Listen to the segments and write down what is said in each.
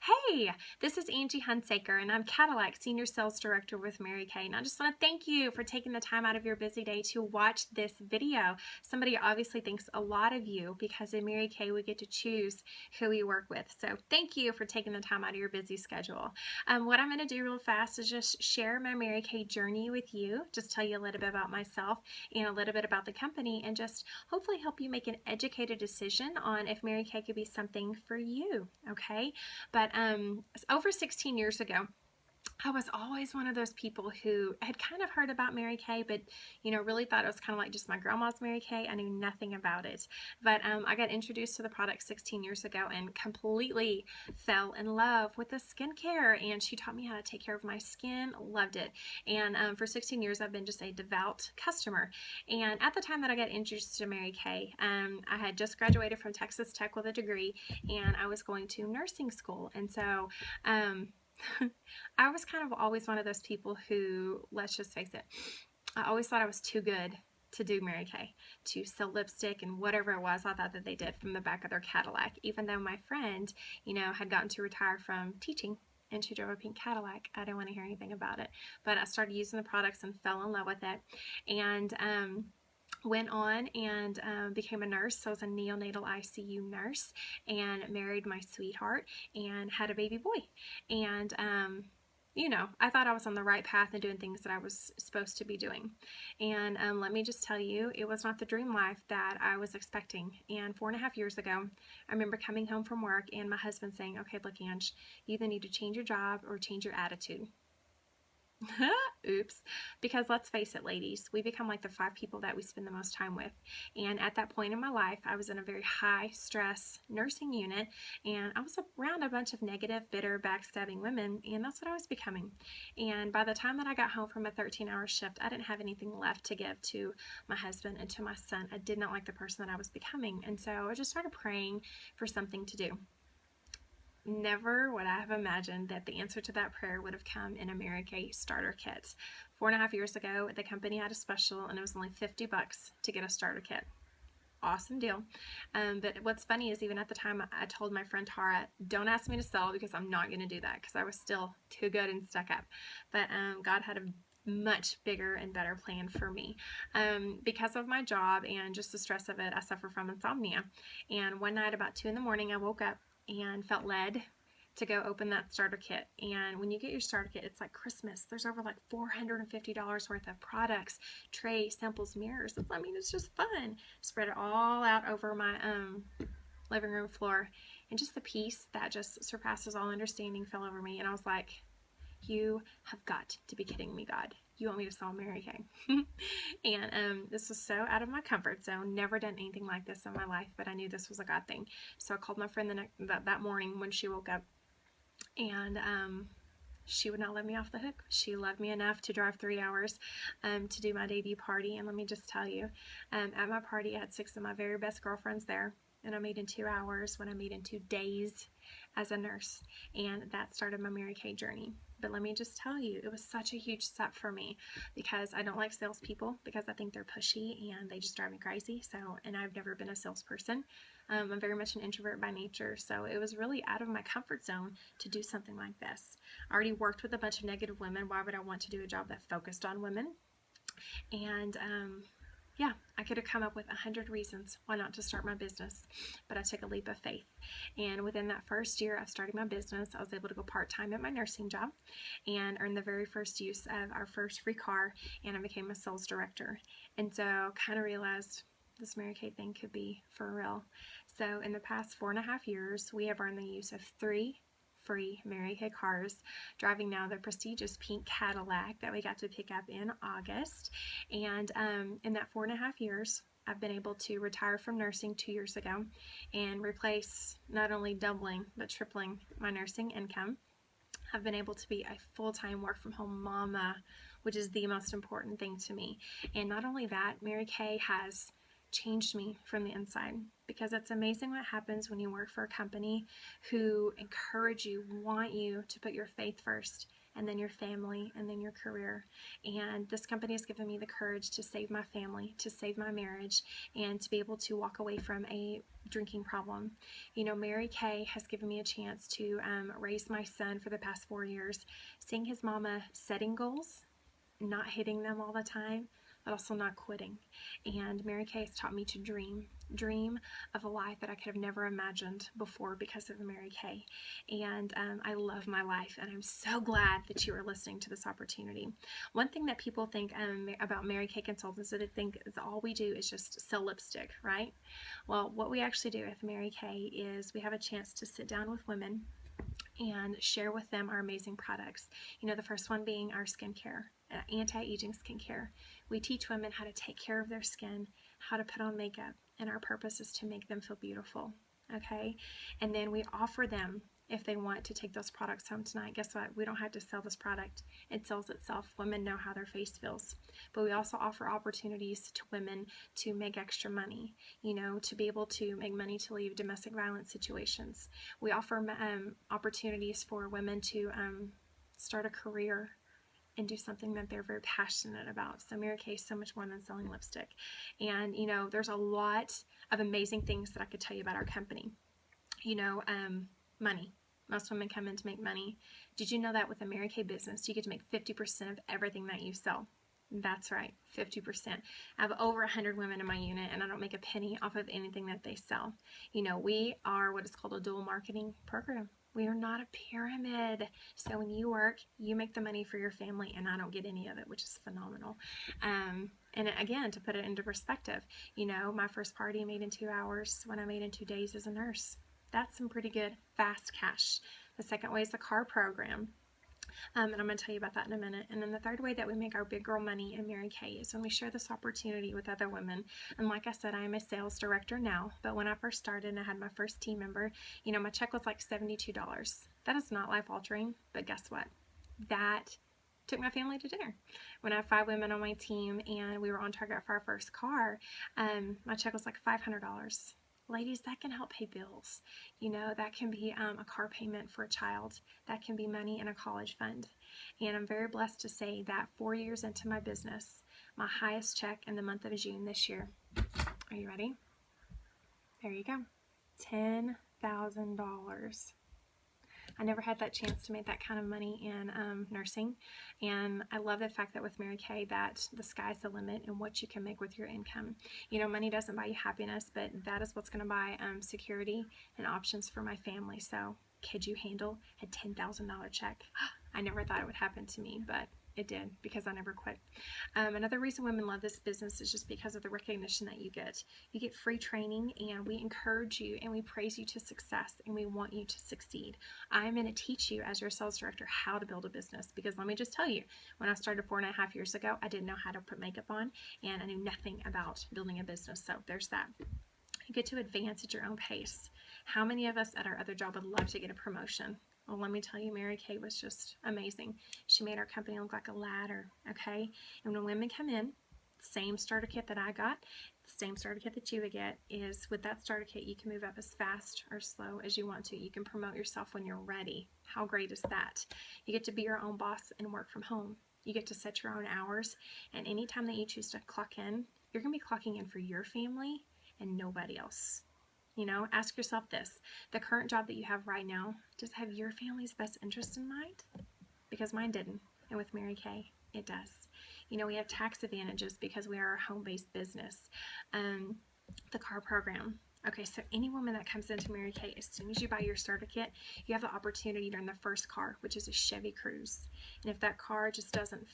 Hey, this is Angie Hunsaker, and I'm Cadillac Senior Sales Director with Mary Kay. And I just want to thank you for taking the time out of your busy day to watch this video. Somebody obviously thinks a lot of you because in Mary Kay we get to choose who we work with. So thank you for taking the time out of your busy schedule. What I'm going to do real fast is just share my Mary Kay journey with you, just tell you a little bit about myself and a little bit about the company, and just hopefully help you make an educated decision on if Mary Kay could be something for you, okay? But over 16 years ago, I was always one of those people who had kind of heard about Mary Kay, but really thought it was kind of like just my grandma's Mary Kay. I knew nothing about it. But I got introduced to the product 16 years ago and completely fell in love with the skincare. And she taught me how to take care of my skin. Loved it. And for 16 years, I've been just a devout customer. And at the time that I got introduced to Mary Kay, I had just graduated from Texas Tech with a degree, and I was going to nursing school. And so I was kind of always one of those people who, let's just face it, I always thought I was too good to do Mary Kay, to sell lipstick and whatever it was I thought that they did from the back of their Cadillac. Even though my friend, had gotten to retire from teaching and she drove a pink Cadillac, I didn't want to hear anything about it. But I started using the products and fell in love with it. And went on and became a nurse. So I was a neonatal ICU nurse and married my sweetheart and had a baby boy. And I thought I was on the right path and doing things that I was supposed to be doing. And let me just tell you, it was not the dream life that I was expecting. And 4.5 years ago, I remember coming home from work and my husband saying, "Okay, look, Ange, you either need to change your job or change your attitude." Oops. Because let's face it, ladies, we become like the 5 people that we spend the most time with. And at that point in my life, I was in a very high stress nursing unit, and I was around a bunch of negative, bitter, backstabbing women, and that's what I was becoming. And by the time that I got home from a 13-hour shift, I didn't have anything left to give to my husband and to my son. I did not like the person that I was becoming. And so I just started praying for something to do. Never would I have imagined that the answer to that prayer would have come in a Mary Kay starter kit. 4.5 years ago, the company had a special, and it was only $50 to get a starter kit. Awesome deal. But what's funny is even at the time, I told my friend Tara, "Don't ask me to sell because I'm not going to do that," because I was still too good and stuck up. But God had a much bigger and better plan for me. Because of my job and just the stress of it, I suffer from insomnia. And one night about 2 in the morning, I woke up and felt led to go open that starter kit. And when you get your starter kit, it's like Christmas. There's over like $450 worth of products, tray, samples, mirrors. It's just fun. Spread it all out over my living room floor, and just the peace that just surpasses all understanding fell over me. And I was like, "You have got to be kidding me, God. You want me to sell Mary Kay?" And this was so out of my comfort zone. Never done anything like this in my life, but I knew this was a God thing. So I called my friend that morning when she woke up, and she would not let me off the hook. She loved me enough to drive 3 hours to do my debut party. And let me just tell you, at my party, I had 6 of my very best girlfriends there. And I made in 2 hours when I made in 2 days as a nurse. And that started my Mary Kay journey. But let me just tell you, it was such a huge step for me because I don't like salespeople because I think they're pushy and they just drive me crazy. And I've never been a salesperson. I'm very much an introvert by nature. So it was really out of my comfort zone to do something like this. I already worked with a bunch of negative women. Why would I want to do a job that focused on women? And yeah, I could have come up with 100 reasons why not to start my business, but I took a leap of faith. And within that first year of starting my business, I was able to go part-time at my nursing job and earn the very first use of our first free car, and I became a sales director. And so kind of realized this Mary Kay thing could be for real. So in the past 4.5 years, we have earned the use of 3 free Mary Kay cars, driving now the prestigious pink Cadillac that we got to pick up in August. And in that 4.5 years, I've been able to retire from nursing 2 years ago and replace not only doubling but tripling my nursing income. I've been able to be a full-time work-from-home mama, which is the most important thing to me. And not only that, Mary Kay has changed me from the inside, because it's amazing what happens when you work for a company who encourage you, want you to put your faith first, and then your family, and then your career. And this company has given me the courage to save my family, to save my marriage, and to be able to walk away from a drinking problem. You know, Mary Kay has given me a chance to raise my son for the past 4 years, seeing his mama setting goals, not hitting them all the time, but also not quitting. And Mary Kay has taught me to dream of a life that I could have never imagined before because of Mary Kay. And I love my life, and I'm so glad that you are listening to this opportunity. One thing that people think about Mary Kay Consultants is that they think is all we do is just sell lipstick, right? Well, what we actually do with Mary Kay is we have a chance to sit down with women and share with them our amazing products. You know, the first one being our skincare, anti-aging skincare. We teach women how to take care of their skin, how to put on makeup, and our purpose is to make them feel beautiful, okay? And then we offer them, if they want to take those products home tonight, guess what? We don't have to sell this product. It sells itself. Women know how their face feels. But we also offer opportunities to women to make extra money, you know, to be able to make money to leave domestic violence situations. We offer opportunities for women to start a career and do something that they're very passionate about. So Mary Kay is so much more than selling lipstick. And, you know, there's a lot of amazing things that I could tell you about our company. You know, money. Most women come in to make money. Did you know that with a Mary Kay business, you get to make 50% of everything that you sell? That's right, 50%. I have over 100 women in my unit, and I don't make a penny off of anything that they sell. You know, we are what is called a dual marketing program. We are not a pyramid. So when you work, you make the money for your family, and I don't get any of it, which is phenomenal. And again, to put it into perspective, you know, my first party made in 2 hours when I made in 2 days as a nurse. That's some pretty good fast cash. The second way is the car program. And I'm going to tell you about that in a minute. And then the third way that we make our big girl money in Mary Kay is when we share this opportunity with other women. And like I said, I am a sales director now, but when I first started and I had my first team member, you know, my check was like $72. That is not life altering, but guess what? That took my family to dinner. When I have 5 women on my team and we were on target for our first car, my check was like $500. Ladies, that can help pay bills. You know, that can be a car payment for a child. That can be money in a college fund. And I'm very blessed to say that 4 years into my business, my highest check in the month of June this year. Are you ready? There you go. $10,000. I never had that chance to make that kind of money in nursing, and I love the fact that with Mary Kay that the sky's the limit in what you can make with your income. You know, money doesn't buy you happiness, but that is what's going to buy security and options for my family. So could you handle a $10,000 check? I never thought it would happen to me, but it did because I never quit. Another reason women love this business is just because of the recognition that you get. You get free training, and we encourage you and we praise you to success, and we want you to succeed. I'm going to teach you as your sales director how to build a business, because let me just tell you, when I started 4.5 years ago, I didn't know how to put makeup on, and I knew nothing about building a business. So there's that. You get to advance at your own pace. How many of us at our other job would love to get a promotion? Well, let me tell you, Mary Kay was just amazing. She made our company look like a ladder, okay? And when women come in, same starter kit that I got, same starter kit that you would get, is with that starter kit, you can move up as fast or slow as you want to. You can promote yourself when you're ready. How great is that? You get to be your own boss and work from home. You get to set your own hours, and anytime that you choose to clock in, you're going to be clocking in for your family and nobody else. You know, ask yourself this. The current job that you have right now, does it have your family's best interest in mind? Because mine didn't. And with Mary Kay, it does. You know, we have tax advantages because we are a home-based business. The car program. Okay, so any woman that comes into Mary Kay, as soon as you buy your starter kit, you have the opportunity to earn the first car, which is a Chevy Cruze. And if that car just doesn't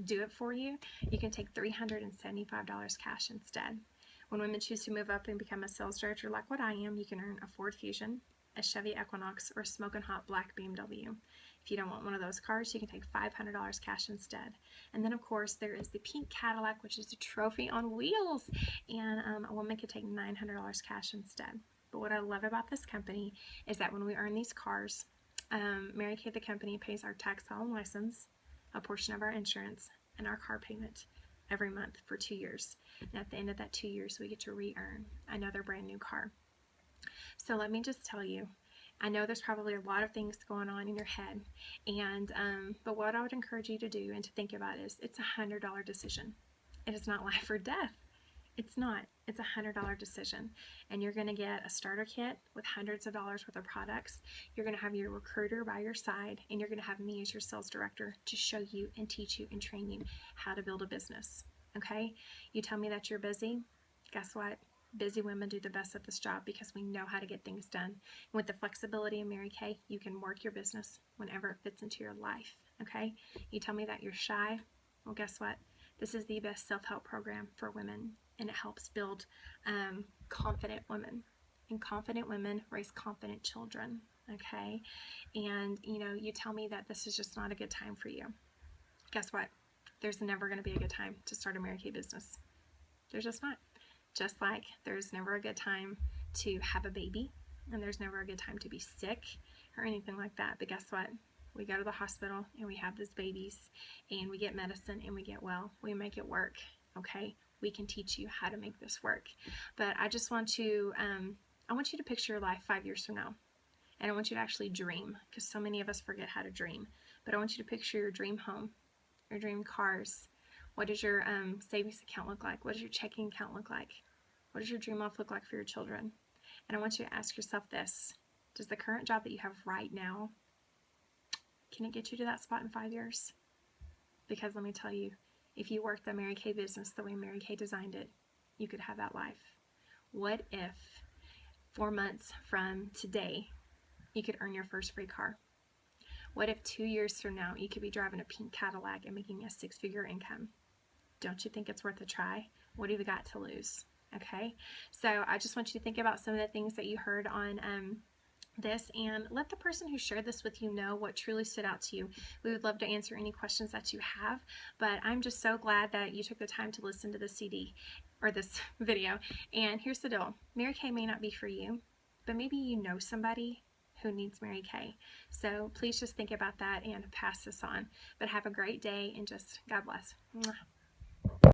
do it for you, you can take $375 cash instead. When women choose to move up and become a sales director like what I am, you can earn a Ford Fusion, a Chevy Equinox, or a smoking hot black BMW. If you don't want one of those cars, you can take $500 cash instead. And then, of course, there is the pink Cadillac, which is a trophy on wheels, and a woman could take $900 cash instead. But what I love about this company is that when we earn these cars, Mary Kay, the company, pays our tax, file, and license, a portion of our insurance, and our car payment every month for 2 years. And at the end of that 2 years, we get to re-earn another brand new car. So let me just tell you, I know there's probably a lot of things going on in your head, and but what I would encourage you to do and to think about is it's $100 decision. It is not life or death. It's not. It's $100 decision, and you're going to get a starter kit with hundreds of dollars worth of products. You're going to have your recruiter by your side, and you're going to have me as your sales director to show you and teach you and train you how to build a business. Okay? You tell me that you're busy. Guess what? Busy women do the best at this job because we know how to get things done. With the flexibility of Mary Kay, you can work your business whenever it fits into your life. Okay? You tell me that you're shy. Well, guess what? This is the best self-help program for women, and it helps build confident women. And confident women raise confident children. Okay? And you tell me that this is just not a good time for you. Guess what? There's never going to be a good time to start a Mary Kay business. There's just not. Just like there's never a good time to have a baby, and there's never a good time to be sick or anything like that. But guess what? We go to the hospital and we have these babies, and we get medicine and we get well. We make it work. Okay? We can teach you how to make this work. But I just want to, I want you to picture your life 5 years from now. And I want you to actually dream, because so many of us forget how to dream. But I want you to picture your dream home, your dream cars. What does your savings account look like? What does your checking account look like? What does your dream life look like for your children? And I want you to ask yourself this. Does the current job that you have right now, can it get you to that spot in 5 years? Because let me tell you, if you worked the Mary Kay business the way Mary Kay designed it, you could have that life. What if 4 months from today, you could earn your first free car? What if 2 years from now, you could be driving a pink Cadillac and making a 6-figure income? Don't you think it's worth a try? What have you got to lose? Okay, so I just want you to think about some of the things that you heard on this, and let the person who shared this with you know what truly stood out to you. We would love to answer any questions that you have, but I'm just so glad that you took the time to listen to this CD or this video. And here's the deal. Mary Kay may not be for you, but maybe you know somebody who needs Mary Kay. So please just think about that and pass this on. But have a great day, and just God bless. Mwah.